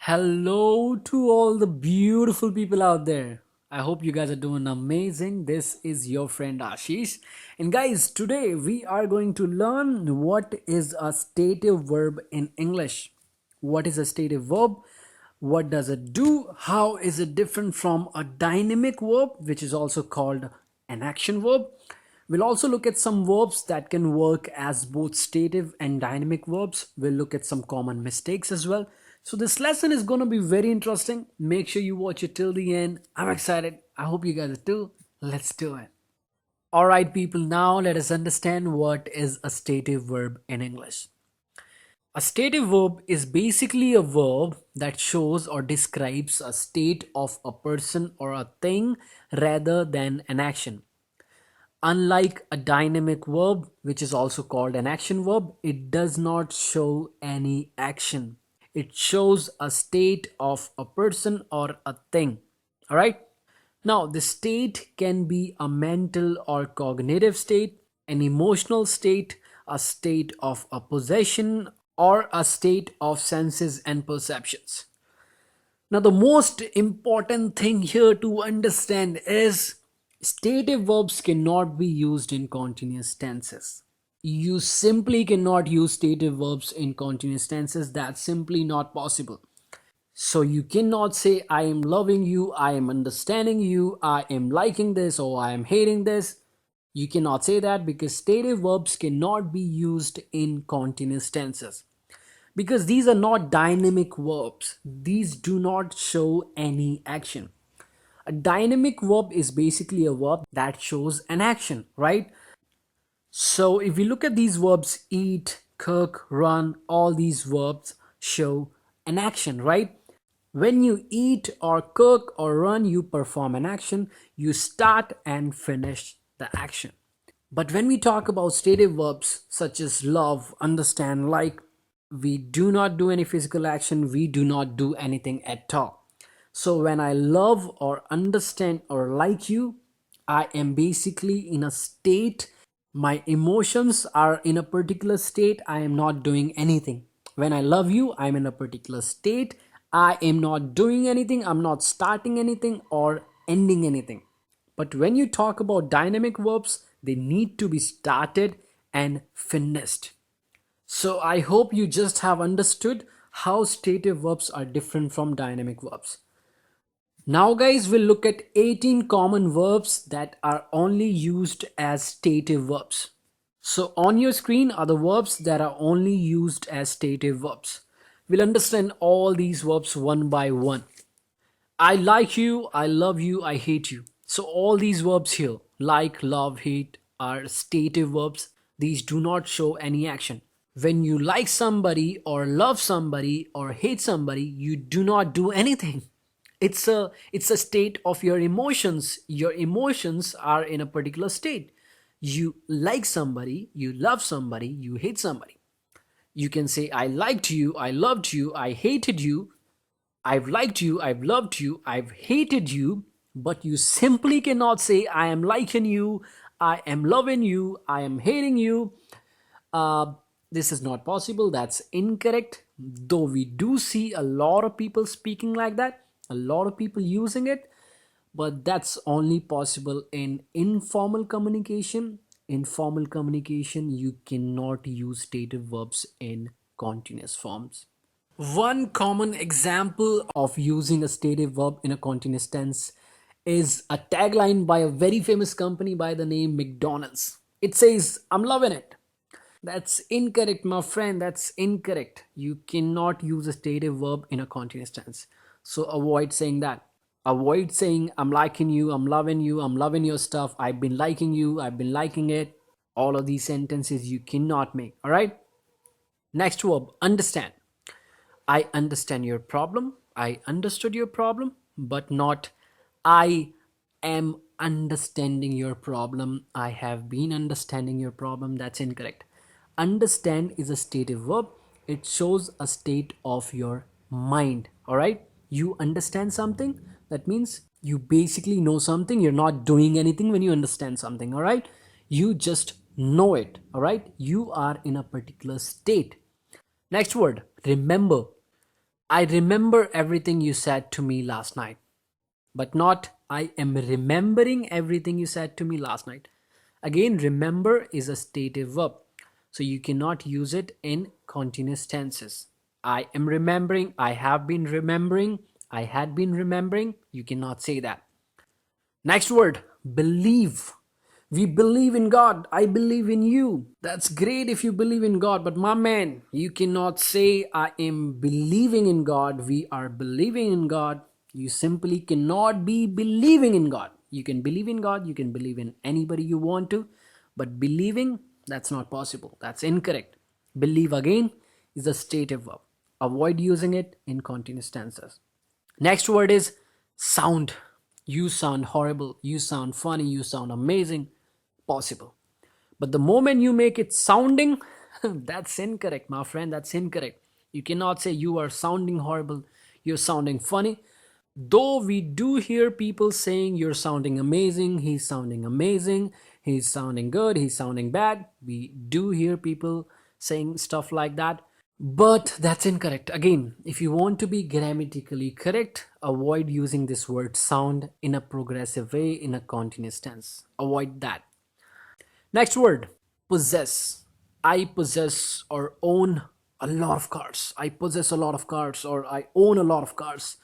Hello to all the beautiful people out there. I hope you guys are doing amazing. This is your friend Ashish. And guys, today we are going to learn what is a stative verb in English. What is a stative verb? What does it do? How is it different from a dynamic verb, which is also called an action verb? We'll also look at some verbs that can work as both stative and dynamic verbs. We'll look at some common mistakes as well. So this lesson is going to be very interesting. Make sure you watch it till the end. I'm excited. I hope you guys are too. Let's do it. All right, people, now let us understand what is a stative verb in English. A stative verb is basically a verb that shows or describes a state of a person or a thing rather than an action. Unlike a dynamic verb, which is also called an action verb, it does not show any action. It shows a state of a person or a thing. All right. Now, the state can be a mental or cognitive state, an emotional state, a state of a possession, or a state of senses and perceptions. Now, the most important thing here to understand is stative verbs cannot be used in continuous tenses. You simply cannot use stative verbs in continuous tenses. That's simply not possible. So you cannot say, I am loving you, I am understanding you, I am liking this, or I am hating this. You cannot say that because stative verbs cannot be used in continuous tenses. Because these are not dynamic verbs, these do not show any action. A dynamic verb is basically a verb that shows an action, right? So if we look at these verbs, eat, cook, run, all these verbs show an action, right? When you eat or cook or run, you perform an action, you start and finish the action. But when we talk about stative verbs such as love, understand, like, we do not do any physical action, we do not do anything at all. So when I love or understand or like you, I am basically in a state. My emotions are in a particular state. I am not doing anything. When I love you, I'm in a particular state. I am not doing anything. I'm not starting anything or ending anything. But when you talk about dynamic verbs, they need to be started and finished. So I hope you just have understood how stative verbs are different from dynamic verbs. Now guys, we'll look at 18 common verbs that are only used as stative verbs. So on your screen are the verbs that are only used as stative verbs. We'll understand all these verbs one by one. I like you, I love you, I hate you. So all these verbs here, like, love, hate, are stative verbs. These do not show any action. When you like somebody or love somebody or hate somebody, you do not do anything. It's a state of your emotions. Your emotions are in a particular state. You like somebody, you love somebody, you hate somebody. You can say, I liked you, I loved you, I hated you, I've liked you, I've loved you, I've hated you, but you simply cannot say, I am liking you, I am loving you, I am hating you. This is not possible. That's incorrect. Though we do see a lot of people speaking like that, a lot of people using it, but that's only possible in informal communication. Informal communication, you cannot use stative verbs in continuous forms. One common example of using a stative verb in a continuous tense is a tagline by a very famous company by the name McDonald's. It says, I'm loving it. That's incorrect, my friend. That's incorrect. You cannot use a stative verb in a continuous tense. So avoid saying that. Avoid saying, I'm liking you, I'm loving your stuff, I've been liking you, I've been liking it. All of these sentences you cannot make. All right. Next verb, understand. I understand your problem. I understood your problem, but not I am understanding your problem. I have been understanding your problem. That's incorrect. Understand is a stative verb. It shows a state of your mind. All right. You understand something. That means you basically know something. You're not doing anything when you understand something. All right. You just know it. All right. You are in a particular state. Next word, remember. I remember everything you said to me last night, but not I am remembering everything you said to me last night. Again, remember is a stative verb, so you cannot use it in continuous tenses. I am remembering, I have been remembering, I had been remembering. You cannot say that. Next word, believe. We believe in God. I believe in you. That's great if you believe in God, but my man, you cannot say I am believing in God. We are believing in God. You simply cannot be believing in God. You can believe in God, you can believe in anybody you want to, but believing, that's not possible. That's incorrect. Believe again is a stative verb. Avoid using it in continuous tenses. Next word is sound. You sound horrible, you sound funny, you sound amazing. Possible. But the moment you make it sounding, that's incorrect, my friend. That's incorrect. You cannot say you are sounding horrible, you're sounding funny. Though we do hear people saying you're sounding amazing, he's sounding good, he's sounding bad. We do hear people saying stuff like that. But that's incorrect. Again, if you want to be grammatically correct, avoid using this word sound in a progressive way in a continuous tense. Avoid that. Next word, possess. I possess or own a lot of cars. I possess a lot of cars or I own a lot of cars,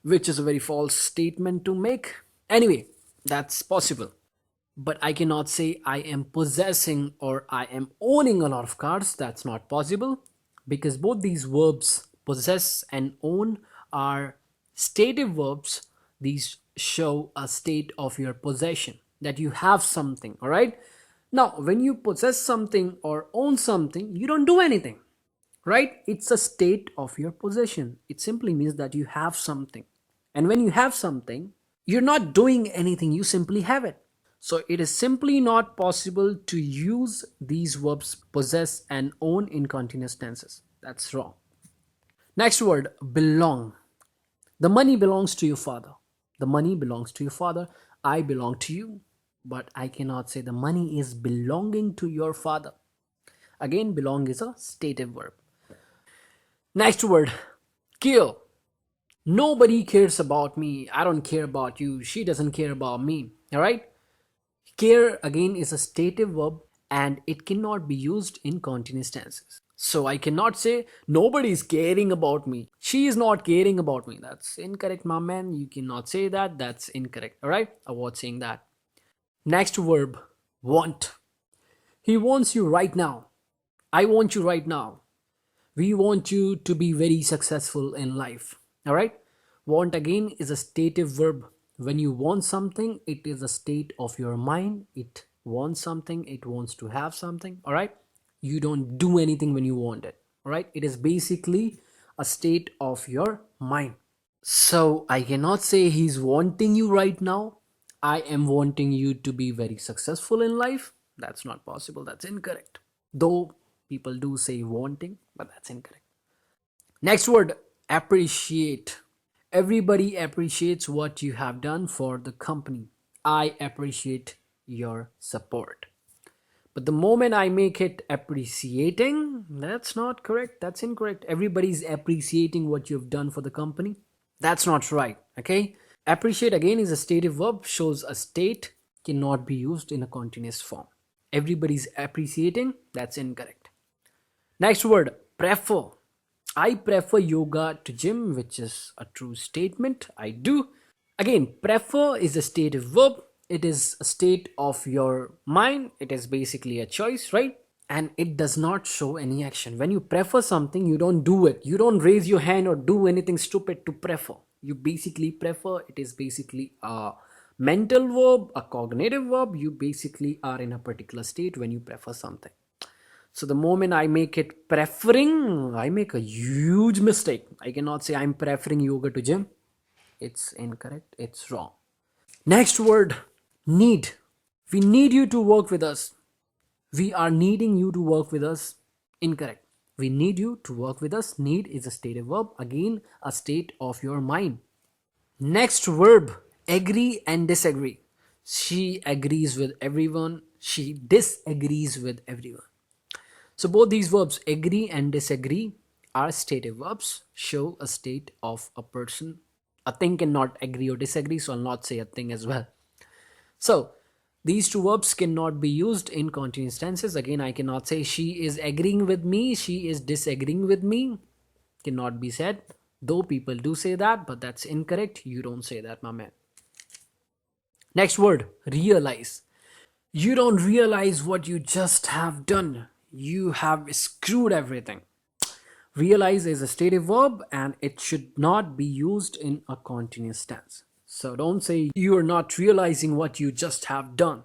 which is a very false statement to make. Anyway, that's possible. But I cannot say I am possessing or I am owning a lot of cars. That's not possible because both these verbs, possess and own, are stative verbs. These show a state of your possession, that you have something, all right? Now, when you possess something or own something, you don't do anything, right? It's a state of your possession. It simply means that you have something. And when you have something, you're not doing anything, you simply have it. So it is simply not possible to use these verbs possess and own in continuous tenses. That's wrong. Next word, belong. The money belongs to your father. The money belongs to your father. I belong to you. But I cannot say the money is belonging to your father. Again, belong is a stative verb. Next word, care. Nobody cares about me. I don't care about you. She doesn't care about me. All right? Care again is a stative verb and it cannot be used in continuous tenses. So I cannot say nobody is caring about me. She is not caring about me. That's incorrect, my man. You cannot say that. That's incorrect. All right? Avoid saying that. Next verb, want. He wants you right now. I want you right now. We want you to be very successful in life. All right? Want again is a stative verb. When you want something, it is a state of your mind. It wants something, it wants to have something. All right? You don't do anything when you want it. All right? It is basically a state of your mind. So I cannot say he's wanting you right now. I am wanting you to be very successful in life. That's not possible. That's incorrect. Though people do say wanting, but that's incorrect. Next word, appreciate. Everybody appreciates what you have done for the company. I appreciate your support. But the moment I make it appreciating, that's not correct. That's incorrect. Everybody's appreciating what you've done for the company. That's not right. Okay? Appreciate again is a stative verb, shows a state, cannot be used in a continuous form. Everybody's appreciating, that's incorrect. Next word, prefer. I prefer yoga to gym, which is a true statement. I do. Again, prefer is a stative verb. It is a state of your mind. It is basically a choice, right? And it does not show any action. When you prefer something, you don't do it. You don't raise your hand or do anything stupid to prefer. You basically prefer. It is basically a mental verb, a cognitive verb. You basically are in a particular state when you prefer something. So the moment I make it preferring, I make a huge mistake. I cannot say I'm preferring yoga to gym. It's incorrect. It's wrong. Next word, need. We need you to work with us. We are needing you to work with us. Incorrect. We need you to work with us. Need is a stative verb. Again, a state of your mind. Next verb, agree and disagree. She agrees with everyone. She disagrees with everyone. So both these verbs, agree and disagree, are stative verbs, show a state of a person. A thing cannot agree or disagree, so I'll not say a thing as well. So these two verbs cannot be used in continuous tenses. Again, I cannot say she is agreeing with me, she is disagreeing with me. Cannot be said. Though people do say that, but that's incorrect. You don't say that, my man. Next word, realize. You don't realize what you just have done. You have screwed everything. Realize is a stative verb and it should not be used in a continuous tense. So don't say you are not realizing what you just have done.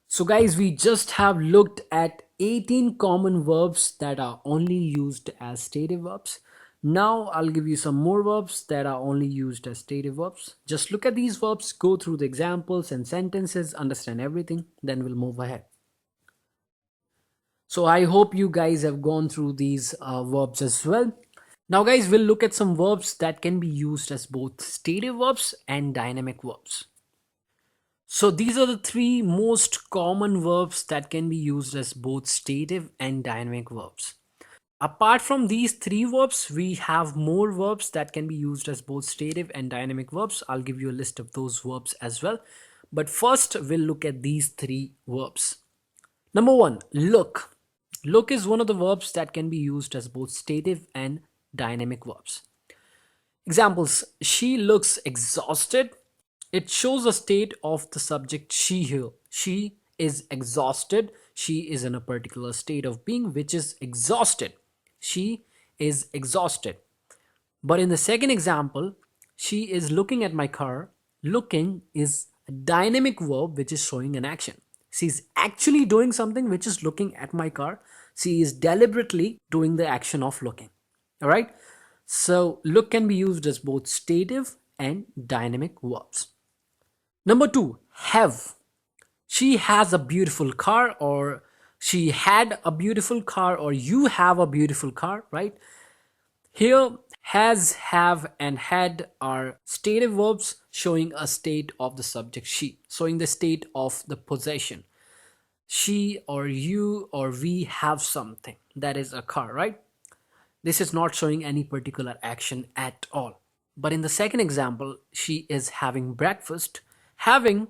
So guys, we just have looked at 18 common verbs that are only used as stative verbs. Now I'll give you some more verbs that are only used as stative verbs. Just look at these verbs, go through the examples and sentences, understand everything, then we'll move ahead. So I hope you guys have gone through these verbs as well. Now guys, we'll look at some verbs that can be used as both stative verbs and dynamic verbs. So these are the three most common verbs that can be used as both stative and dynamic verbs. Apart from these three verbs, we have more verbs that can be used as both stative and dynamic verbs. I'll give you a list of those verbs as well. But first, we'll look at these three verbs. Number one, look. Look is one of the verbs that can be used as both stative and dynamic verbs. Examples, she looks exhausted. It shows a state of the subject she here. She is exhausted. She is in a particular state of being which is exhausted. She is exhausted. But in the second example, she is looking at my car. Looking is a dynamic verb which is showing an action. She's actually doing something which is looking at my car. She is deliberately doing the action of looking. All right. So look can be used as both stative and dynamic verbs. Number two, have. She has a beautiful car, or she had a beautiful car, or you have a beautiful car, right? Here, has, have, and had are stative verbs showing a state of the subject she, showing the state of the possession. She or you or we have something, that is a car, right? This is not showing any particular action at all. But in the second example, she is having breakfast. Having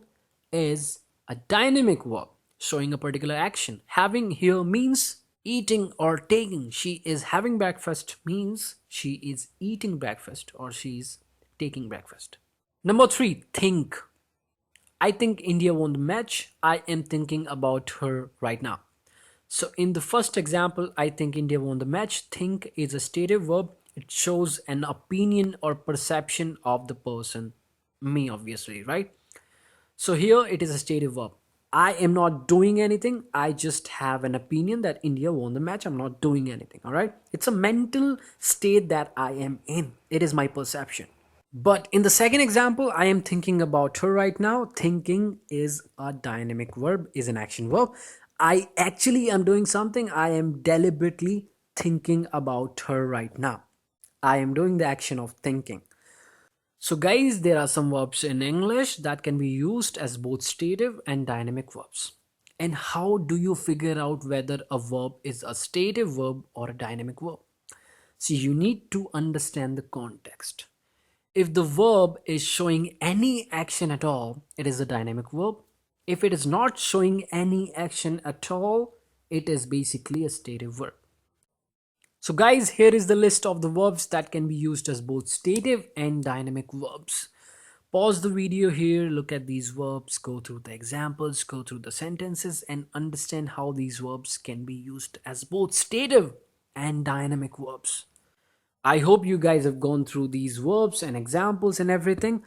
is a dynamic verb showing a particular action. Having here means eating or taking. She is having breakfast means she is eating breakfast or she is taking breakfast. Number three, think. I think India won the match. I am thinking about her right now. So in the first example, I think India won the match. Think is a stative verb. It shows an opinion or perception of the person. Me, obviously, right? So here it is a stative verb. I am not doing anything. I just have an opinion that India won the match. I'm not doing anything. All right. It's a mental state that I am in. It is my perception. But in the second example, I am thinking about her right now. Thinking is a dynamic verb, is an action verb. I actually am doing something. I am deliberately thinking about her right now. I am doing the action of thinking. So guys, there are some verbs in English that can be used as both stative and dynamic verbs. And how do you figure out whether a verb is a stative verb or a dynamic verb? See, you need to understand the context. If the verb is showing any action at all, it is a dynamic verb. If it is not showing any action at all, it is basically a stative verb. So guys, here is the list of the verbs that can be used as both stative and dynamic verbs. Pause the video here, look at these verbs, go through the examples, go through the sentences and understand how these verbs can be used as both stative and dynamic verbs. I hope you guys have gone through these verbs and examples and everything.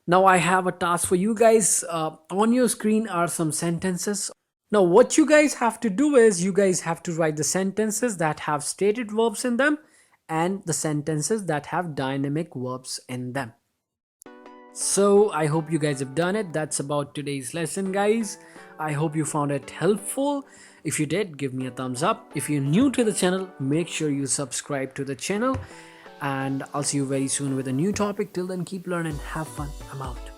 Now I have a task for you guys. On your screen are some sentences. Now what you guys have to do is you guys have to write the sentences that have stated verbs in them and the sentences that have dynamic verbs in them. So I hope you guys have done it. That's about today's lesson, guys. I hope you found it helpful. If you did, give me a thumbs up. If you're new to the channel, make sure you subscribe to the channel. And I'll see you very soon with a new topic. Till then, keep learning, have fun. I'm out.